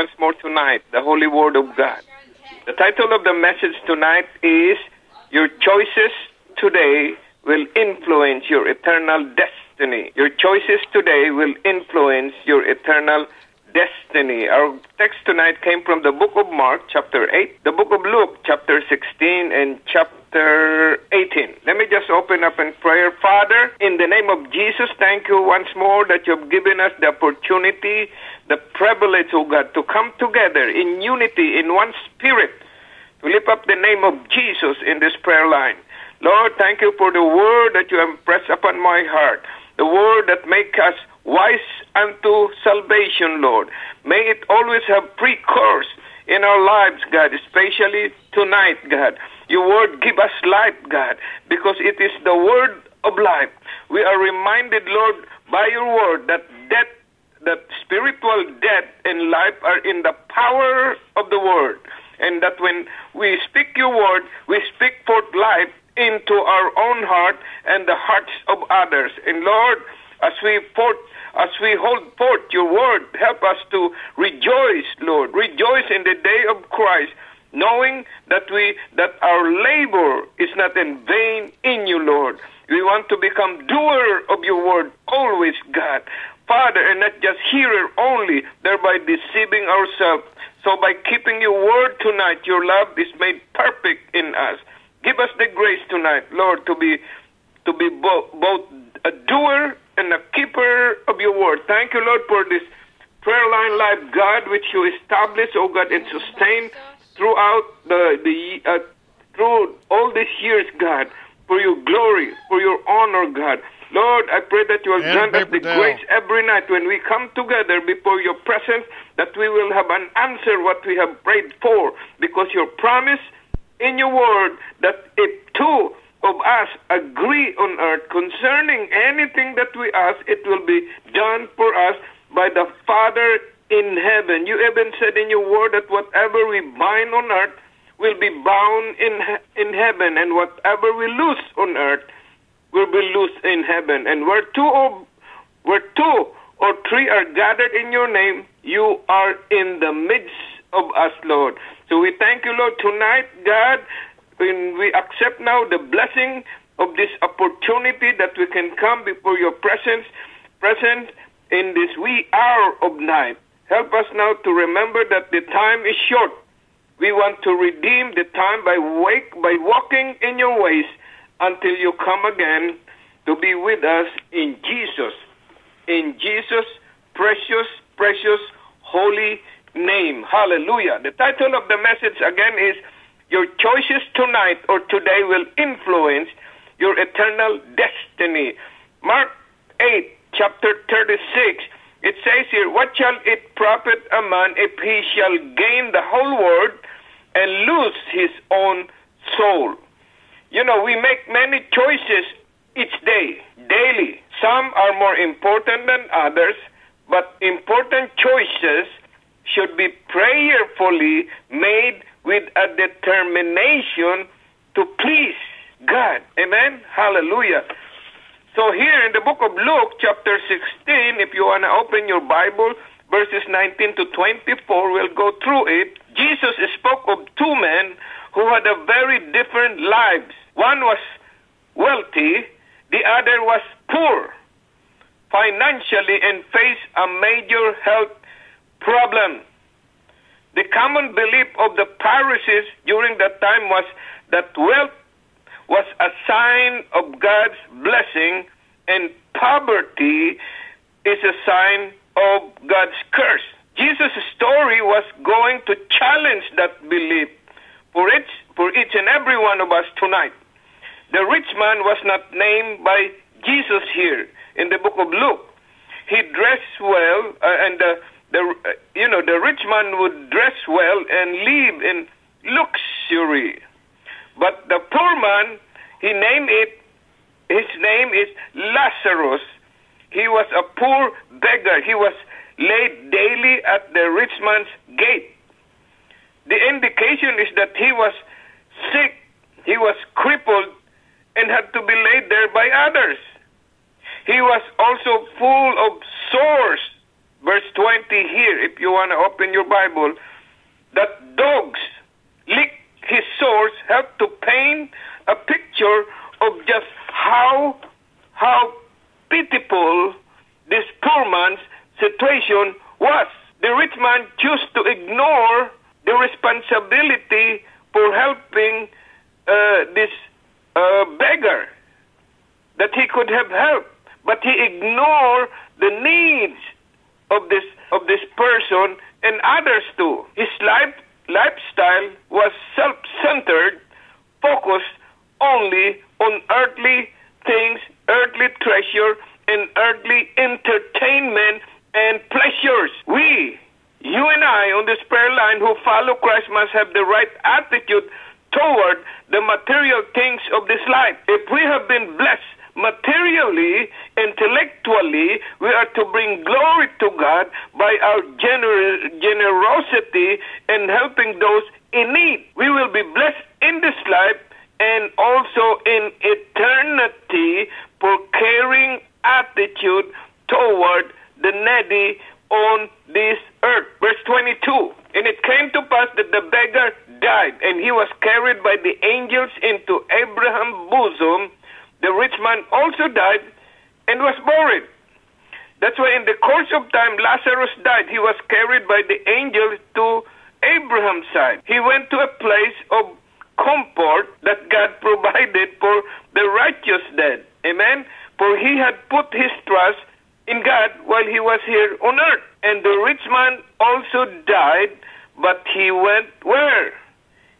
once more tonight the Holy Word of God. The title of the message tonight is Your Choices Today Will Influence Your Eternal Destiny. Your choices today will influence your eternal destiny. Our text tonight came from the book of Mark, chapter 8, the book of Luke, chapter 16, and chapter 18. Let me just open up in prayer. Father, in the name of Jesus, thank you once more that you've given us the opportunity, the privilege, oh God, to come together in unity, in one spirit, to lift up the name of Jesus in this prayer line. Lord, thank you for the word that you have pressed upon my heart, the word that makes us wise unto salvation, Lord. May it always have pre-course in our lives, God, especially tonight, God. Your word give us life, God, because it is the word of life. We are reminded, Lord, by your word that death, that spiritual death and life are in the power of the word, and that when we speak your word, we speak forth life into our own heart and the hearts of others. And Lord, as we hold forth your word, help us to rejoice, Lord. Rejoice in the day of Christ, knowing that our labor is not in vain in you, Lord. We want to become doer of your word always, God. Father, and not just hearer only, thereby deceiving ourselves. So by keeping your word tonight, your love is made perfect in us. Give us the grace tonight, Lord, to be both a doer and a keeper of your word. Thank you, Lord, for this prayer line life, God, which you established, oh God, and sustain throughout through all these years, God, for your glory, for your honor, God. Lord, I pray that you will grant us the grace every night when we come together before your presence, that we will have an answer what we have prayed for, because your promise in your word that if two of us agree on earth concerning anything that we ask, it will be done for us by the Father in heaven. You even said in your word that whatever we bind on earth will be bound in heaven, and whatever we loose on earth will be loosed in heaven. And where two or three are gathered in your name, you are in the midst of us, Lord. So we thank you, Lord, tonight, God, when we accept now the blessing of this opportunity that we can come before your presence in this wee hour of night. Help us now to remember that the time is short. We want to redeem the time by walking in your ways until you come again to be with us in Jesus' precious, holy name. Hallelujah. The title of the message again is Your Choices Tonight or Today Will Influence Your Eternal Destiny. Mark 8, chapter 36, it says here, what shall it profit a man if he shall gain the whole world and lose his own soul? You know, we make many choices each day, daily. Some are more important than others, but important choices should be prayerfully made with a determination to please God. Amen? Hallelujah. So here in the book of Luke, chapter 16, if you want to open your Bible, verses 19 to 24, we'll go through it. Jesus spoke of two men who had a very different lives. One was wealthy, the other was poor financially and faced a major health problem. The common belief of the Pharisees during that time was that wealth was a sign of God's blessing and poverty is a sign of God's curse. Jesus' story was going to challenge that belief for each and every one of us tonight. The rich man was not named by Jesus here in the book of Luke. He dressed well, and the rich man would dress well and live in luxury. But the poor man, his name is Lazarus. He was a poor beggar. He was laid daily at the rich man's gate. The indication is that he was sick, he was crippled, and had to be laid there by others. He was also full of sores verse 20 here, if you want to open your Bible, that dogs lick his sores, help to paint a picture of just how pitiful this poor man's situation was. The rich man chose to ignore the responsibility for helping this beggar that he could have helped, but he ignored the needs of this person and others too. His lifestyle was self-centered, focused only on earthly things, earthly treasure, and earthly entertainment and pleasures. You and I on this prayer line who follow Christ must have the right attitude toward the material things of this life. If we have been blessed materially, intellectually, we are to bring glory to God by our generosity and helping those in need. We will be blessed in this life and also in eternity for caring attitude toward the needy on this earth. Verse 22, and it came to pass that the beggar died, and he was carried by the angels into Abraham's bosom. The rich man also died and was buried. That's why in the course of time, Lazarus died. He was carried by the angels to Abraham's side. He went to a place of comfort that God provided for the righteous dead. Amen? For he had put his trust in God while he was here on earth. And the rich man also died, but he went where?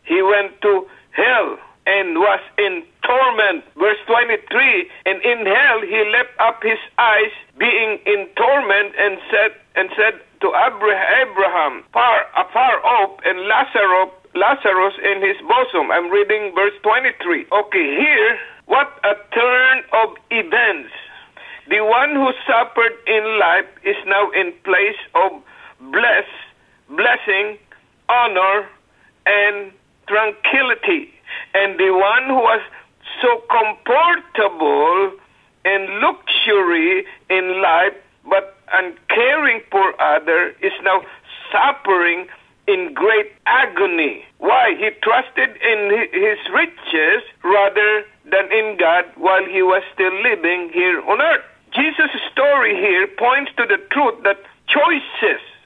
He went to hell and was in torment. Verse 23, and in hell he left up his eyes, being in torment, and said to Abraham, afar off, and Lazarus in his bosom. I'm reading verse 23. Okay, here, what a turn of events. The one who suffered in life is now in place of blessing, honor, and tranquility. And the one who was so comfortable and luxury in life, but uncaring for others, is now suffering in great agony. Why? He trusted in his riches rather than in God while he was still living here on earth. Jesus' story here points to the truth that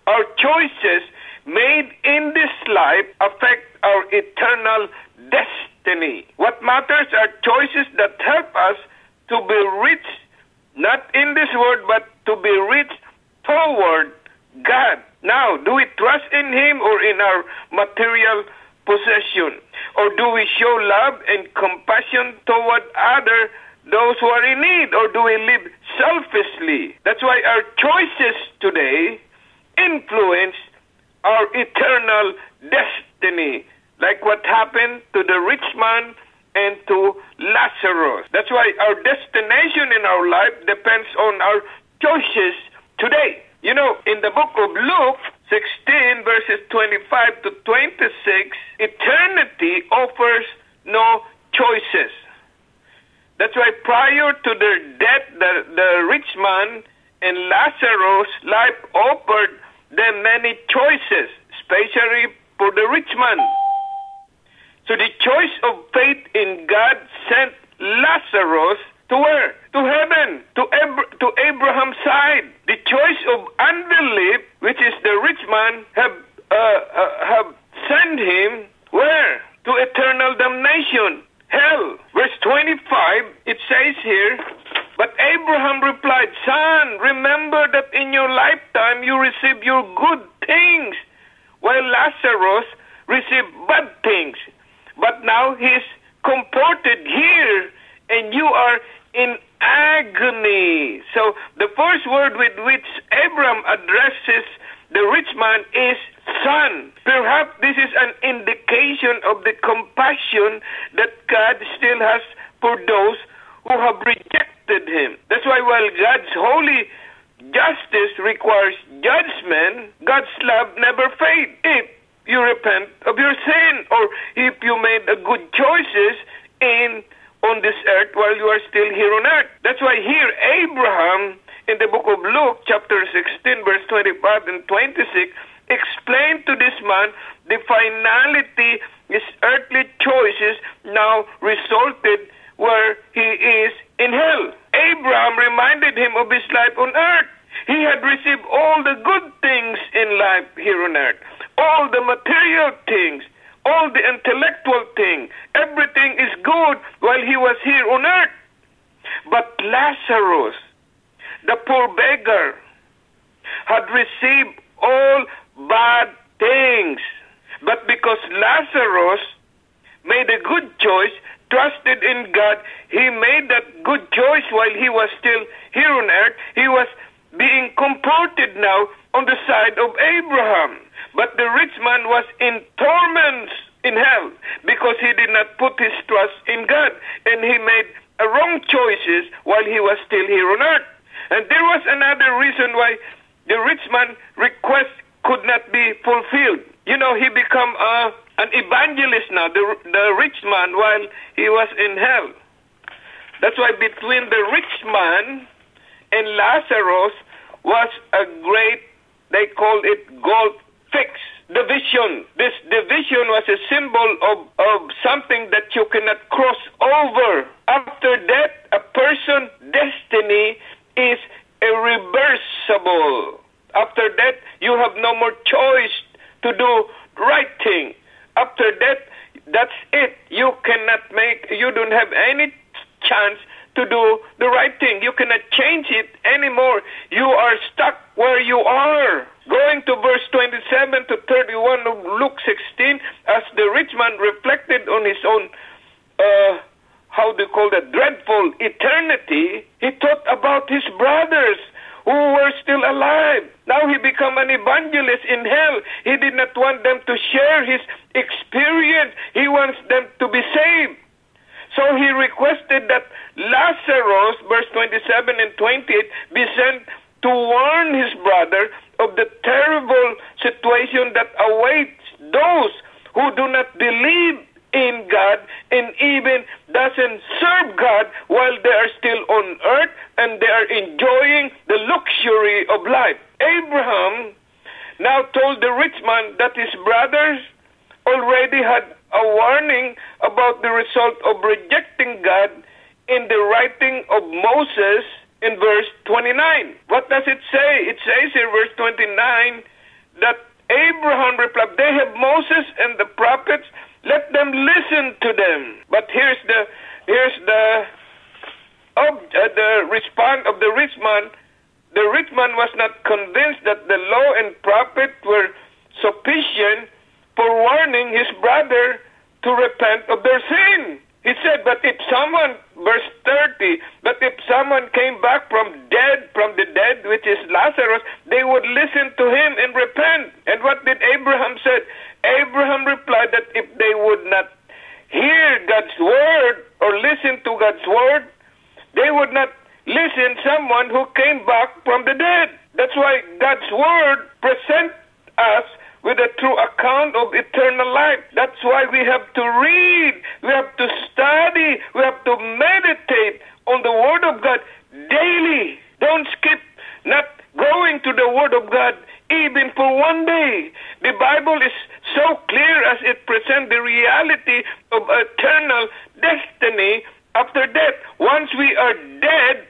our choices made in this life affect our eternal destiny. What matters are choices that help us to be rich, not in this world, but to be rich toward God. Now, do we trust in Him or in our material possession? Or do we show love and compassion toward those who are in need? Or do we live selfishly? That's why our choices today influence our eternal destiny, like what happened to the rich man and to Lazarus. That's why our destination in our life depends on our choices today. You know, in the book of Luke 16, verses 25 to 26, eternity offers no choices. That's why prior to their death, the rich man and Lazarus' life offered them many choices, especially for the rich man. So the choice of faith in God sent Lazarus to where? To heaven, to Abraham's side. The choice of unbelief, which is the rich man, have sent him where? To eternal damnation, hell. Verse 25, it says here, but Abraham replied, Son, remember that in your lifetime you received your good things, while Lazarus received bad things. But now he's comforted here, and you are in agony. So the first word with which Abraham addresses the rich man is son. Perhaps this is an indication of the compassion that God still has for those who have rejected Him. That's why while God's holy justice requires judgment, God's love never fades if you repent of your sin, or if you made a good choices on this earth while you are still here on earth. That's why here Abraham in the book of Luke, chapter 16, verse 25 and 26, explained to this man the finality his earthly choices now resulted where he is in hell. Abraham reminded him of his life on earth. He had received all the good things in life here on earth, all the material things, all the intellectual things. Everything is good while he was here on earth. But Lazarus, the poor beggar, had received all bad things. But because Lazarus made a good choice, trusted in God, he made that good choice while he was still here on earth. He was being comforted now on the side of Abraham. But the rich man was in torments in hell because he did not put his trust in God, and he made wrong choices while he was still here on earth. And there was another reason why the rich man's request could not be fulfilled. You know, he became an evangelist now, the rich man, while he was in hell. That's why between the rich man and Lazarus was a great, they called it gulf fix, division. This division was a symbol of something that you cannot cross over. After that, a person's destiny is irreversible. After that, you have no more choice to do right thing. After that, that's it. You don't have any chance to do the right thing. You cannot change it anymore. You are stuck where you are. Going to verse 27 to 31 of Luke 16, as the rich man reflected on his own, dreadful eternity, he thought about his brothers who were still alive. Now he became an evangelist in hell. He did not want them to share his experience. He wants them to be saved. So he requested that Lazarus, verse 27 and 28, be sent to warn his brother of the terrible situation that awaits those who do not believe in God and even doesn't serve God while they are still on earth and they are enjoying the luxury of life. Abraham now told the rich man that his brothers already had a warning about the result of rejecting God in the writing of Moses in verse 29. What does it say? It says in verse 29 that Abraham replied, they have Moses and the prophets, let them listen to them. But here's the response of the rich man. The rich man was not convinced that the law and prophets were sufficient for warning his brother to repent of their sin. He said, but if someone, verse 30, but if someone came back from the dead, which is Lazarus, they would listen to him and repent. And what did Abraham say? Abraham replied that if they would not hear God's word or listen to God's word, they would not listen to someone who came back from the dead. That's why God's word presents us with a true account of eternal life. That's why we have to read, we have to study, we have to meditate on the Word of God daily. Don't skip not going to the Word of God even for one day. The Bible is so clear as it presents the reality of eternal destiny after death. Once we are dead,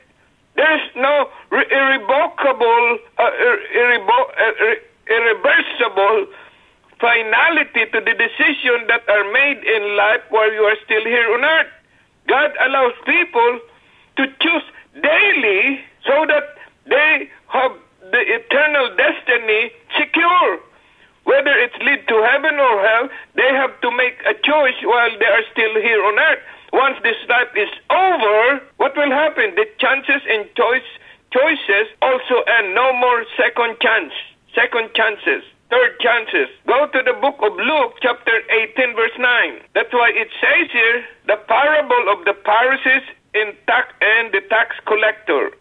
there's no irreversible finality to the decisions that are made in life while you are still here on earth. God allows people to choose daily so that they have the eternal destiny secure. Whether it's lead to heaven or hell, they have to make a choice while they are still here on earth. Once this life is over, what will happen? The chances and choices also end. No more second chances, third chances. Go to the book of Luke, chapter 18, verse 9. That's why it says here, the parable of the Pharisees and the tax collector.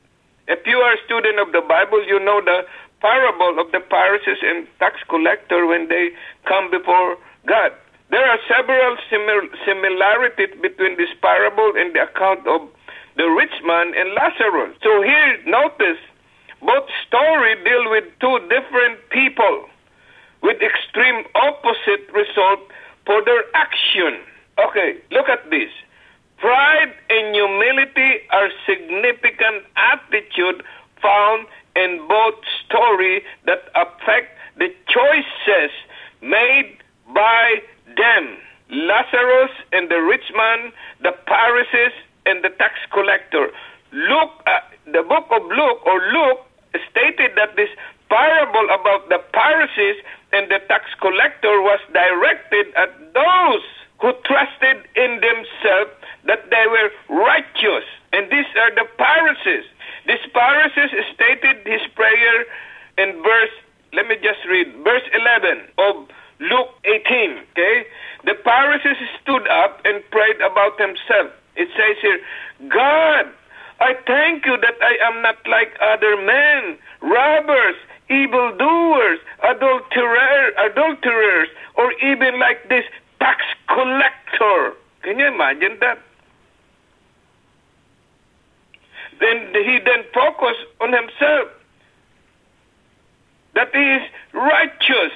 If you are a student of the Bible, you know the parable of the Pharisees and tax collector when they come before God. There are several similarities between this parable and the account of the rich man and Lazarus. So here, notice Both stories deal with two different people with extreme opposite result for their action. Okay, look at this. Pride and humility are significant attitude found in both stories that affect the choices made by them. Lazarus and the rich man, the Pharisees and the tax collector. The book of Luke stated that this parable about the Pharisees and the tax collector was directed at those who trusted in themselves that they were righteous. And these are the Pharisees. These Pharisees stated his prayer in verse 11 of Luke 18, okay? The Pharisees stood up and prayed about himself. It says here, God, I thank you that I am not like other men, robbers, evildoers, adulterers, or even like this tax collector. Can you imagine that? Then he focused on himself, that he is righteous.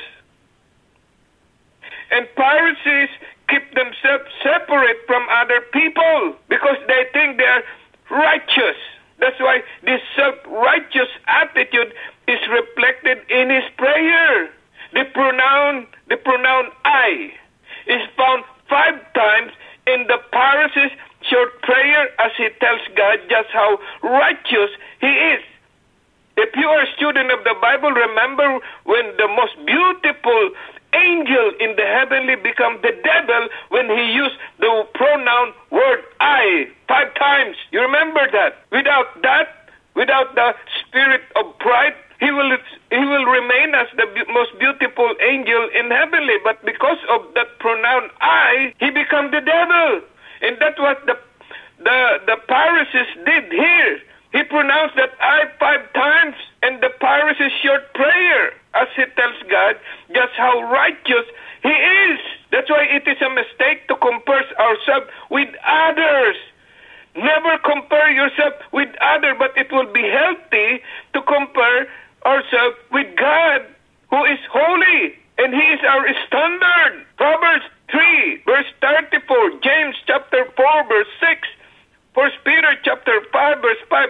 And Pharisees keep themselves separate from other people because they think they are righteous. That's why this self-righteous attitude is reflected in his prayer. The pronoun I is found 5 times in the Pharisees' short prayer as he tells God just how righteous he is. If you are a student of the Bible, remember when the most beautiful angel in the heavenly become the devil when he used the pronoun word I 5 times. You remember that? Without the spirit of pride, he will remain as the most beautiful angel in heavenly. But because of that pronoun I, he become the devil. And that's what the Pharisees did here. He pronounced that I 5 times in the Pharisees' short prayer as he tells God just how righteous he is. That's why it is a mistake to compare ourselves with others. Never compare yourself with others, but it will be healthy to compare ourselves with God, who is holy, and he is our standard. Proverbs 3, verse 34, James chapter 4, verse 6, 1 Peter chapter 5, verse 5,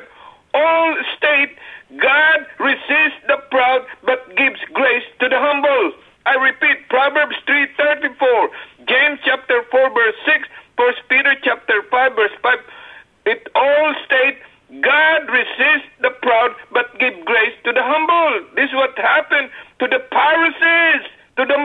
all state God resists the proud but gives grace to the humble. I repeat, Proverbs 3:34, James chapter 4, verse 6, 1 Peter chapter 5, verse 5, it all state God resists the proud but gives grace to the humble. This is what happened to the Pharisees, to the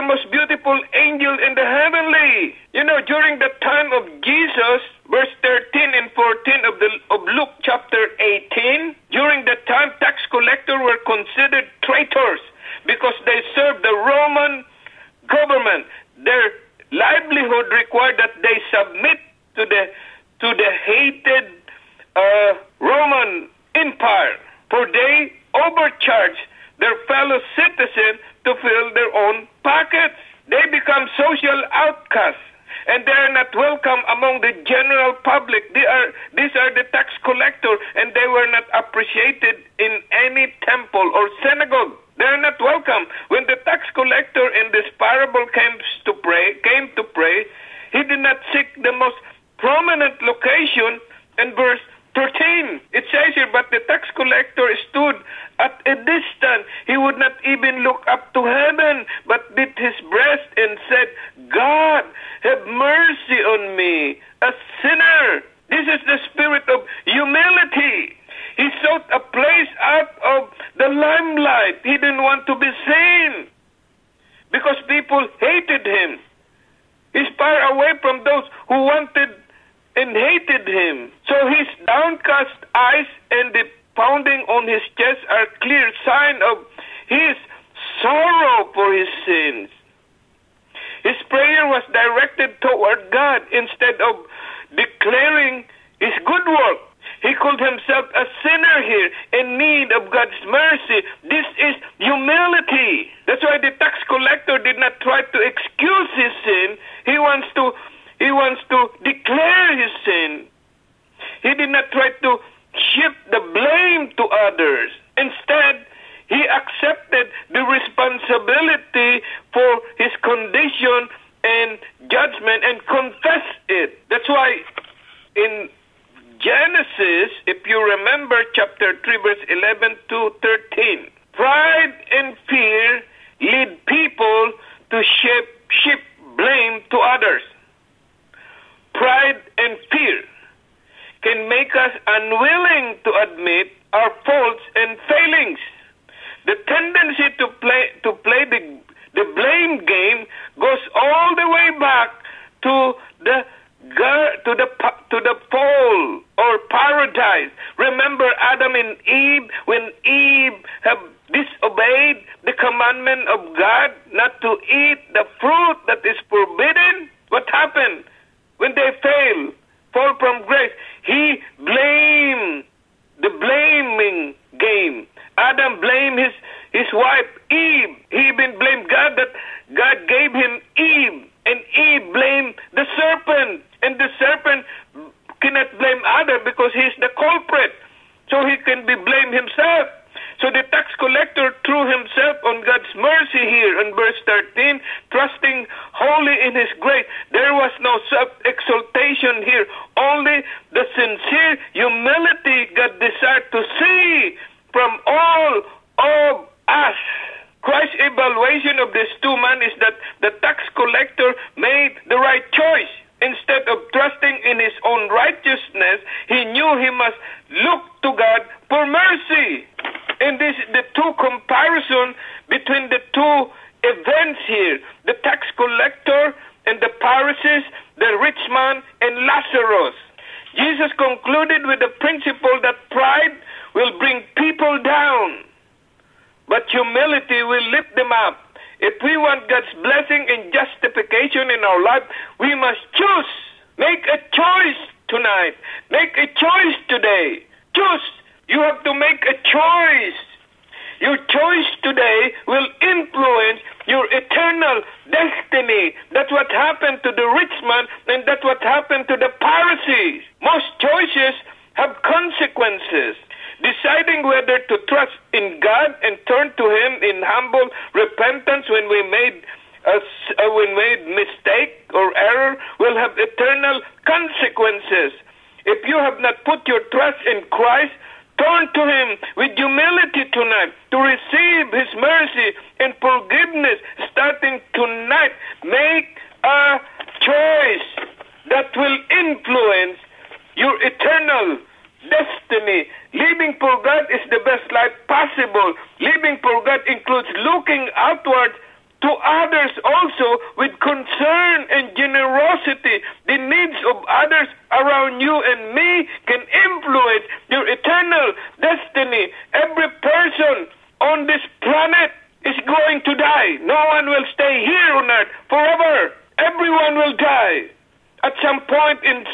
most beautiful angel in the heavenly. You know, during the time of Jesus, verse 13 and 14 of Luke chapter 18, during the time tax collectors were considered traitors because they served the Roman government. Their livelihood required that they submit to the hated Roman Empire, for they overcharged their fellow citizens to fill their own pockets. They become social outcasts, and they are not welcome among the general public. These are the tax collectors, and they were not appreciated in any temple or synagogue. They are not welcome. When the tax collector in this parable came to pray, he did not seek the most prominent location. In verse 13, it says here, but the tax collector stood at a distance. He would not even look up to heaven, but beat his breast and said, God, have mercy on me, a sinner. This is the spirit of humility. He sought a place out of the limelight. He didn't want to be seen because people hated him. He's far away from those who wanted and hated him. So his downcast eyes and the pounding on his chest are clear sign of his sorrow for his sins. His prayer was directed toward God instead of declaring his good work. He called himself a sinner here in need of God's mercy. This is humility. That's why the tax collector did not try to excuse his sin. He wants to declare his sin. He did not try to shift the blame to guilty for his condition and judgment and confess it. That's why in Genesis, if you remember chapter 3, verse 11 to 13, pride and fear lead people to shift blame to others. Pride and fear can make us unwilling to admit our faults and failings. The tendency to play the blame game goes all the way back to the fall or paradise. Remember Adam and Eve, when Eve have disobeyed the commandment of God not to eat the fruit that is forbidden? What happened when they fall from grace? He blamed the blaming game. Adam blamed his wife Eve. He even blamed God that God gave him Eve, and Eve blamed the serpent, and the serpent cannot blame other because he's the culprit, so he can be blamed himself. So the tax collector threw himself on God's mercy here in verse 13, trusting wholly in his grace. There was no self-exaltation here, only the sincere humility God desired to see from all of us. Christ's evaluation of these two men is that the tax collector made the right choice. Instead of trusting in his own righteousness, he knew he must look to God for mercy. And this is the two comparison between the two events here. The tax collector and the Pharisees, the rich man and Lazarus. Jesus concluded with the principle that pride will bring people down, but humility will lift them up. If we want God's blessing and justification in our life, we must choose. Make a choice tonight. Make a choice today. Choose. You have to make a choice. Your choice today will influence your eternal destiny. That's what happened to the rich man, and that's what happened to the Pharisees. Most choices have consequences. Deciding whether to trust in God and turn to Him in humble repentance when we made mistake or error will have eternal consequences. If you have not put your trust in Christ, turn to Him with humility tonight to receive His mercy and forgiveness starting tonight. Make a choice that will influence your eternal destiny. Living for God is the best life possible. Living for God includes looking outward to others also with concern and generosity. The needs of others around you and me can influence your eternal destiny. Every person on this planet is going to die. No one will stay here on earth forever. Everyone will die at some point in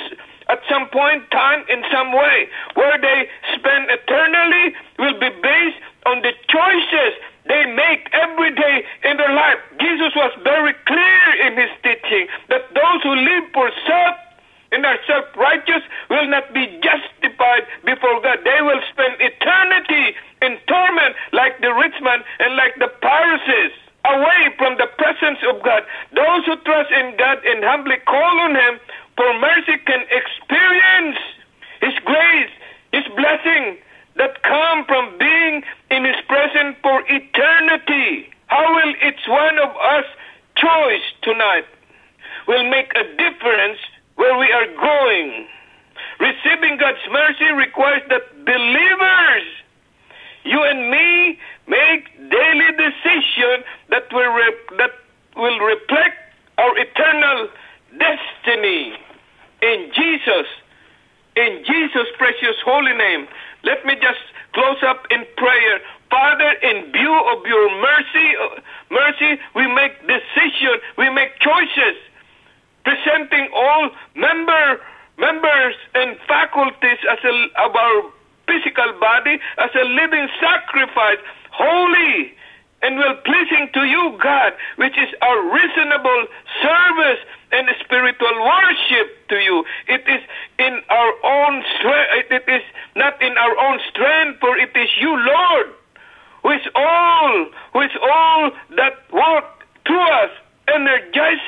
time, in some way. Where they spend eternally will be based on the choices they make every day in their life. Jesus was very clear in his teaching that those who live for self and are self-righteous will not be justified before God. They will spend eternity in torment like the rich man and like the Pharisees, away from the presence of God. Those who trust in God and humbly call on Him for mercy can experience His grace, His blessing that come from being in His presence for eternity. How will each one of us choice tonight will make a difference where we are going? Receiving God's mercy requires that believers, you and me, make daily decisions that will reflect our eternal destiny. In Jesus' precious holy name, let me just close up in prayer. Father, in view of your mercy, we make decisions, we make choices, presenting all members and faculties of our physical body as a living sacrifice, holy and well-pleasing to you, God, which is our reasonable service and spiritual worship to you. It is in our own strength. It is not in our own strength, for it is you, Lord, who is all that work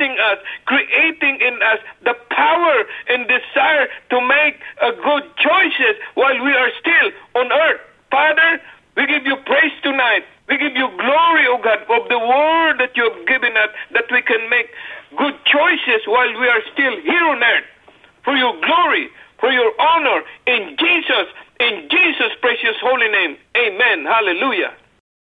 blessing us, creating in us the power and desire to make good choices while we are still on earth. Father, we give you praise tonight. We give you glory, O God, of the word that you have given us, that we can make good choices while we are still here on earth. For your glory, for your honor, in Jesus' precious holy name. Amen. Hallelujah.